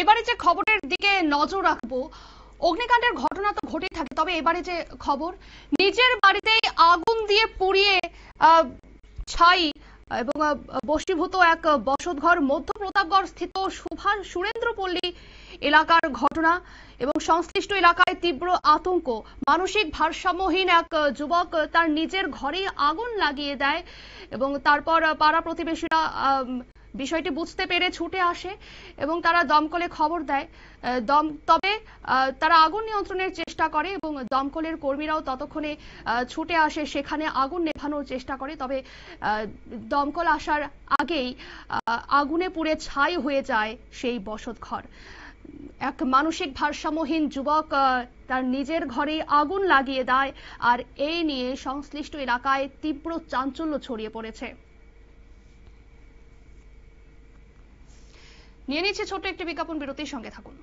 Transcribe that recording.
এবারে যে খবরের দিকে নজর রাখবো, অগ্নিকাণ্ডের ঘটনা তো ঘটেই থাকে, তবে এবারে যে খবর, নিজের বাড়িতেই আগুন দিয়ে পুড়িয়ে ছাই এবং বশীভূত এক বসতঘর মধ্য প্রতাপগড় স্থিত সুরেন্দ্রপল্লী এলাকার ঘটনা এবং সংশ্লিষ্ট এলাকায় তীব্র আতঙ্ক। মানসিক ভারসাম্যহীন এক যুবক তার নিজের ঘরেই আগুন লাগিয়ে দেয় এবং তারপর পাড়া প্রতিবেশীরা বিষয়টি বুঝতে পেরে ছুটে আসে এবং তারা দমকলে খবর দেয়। তবে তারা আগুন নিয়ন্ত্রণের চেষ্টা করে এবং দমকলের কর্মীরাও ততক্ষণে ছুটে আসে, সেখানে আগুন নেভানোর চেষ্টা করে। তবে দমকল আসার আগেই আগুনে পুড়ে ছাই হয়ে যায় সেই বসতঘর। এক মানসিক ভারসাম্যহীন যুবক তার নিজের ঘরে আগুন লাগিয়ে দেয়, আর এই নিয়ে সংশ্লিষ্ট এলাকায় তীব্র চাঞ্চল্য ছড়িয়ে পড়েছে। নিয়ে নিচ্ছে ছোট্ট একটি বিজ্ঞাপন বিরতির, সঙ্গে থাকুন।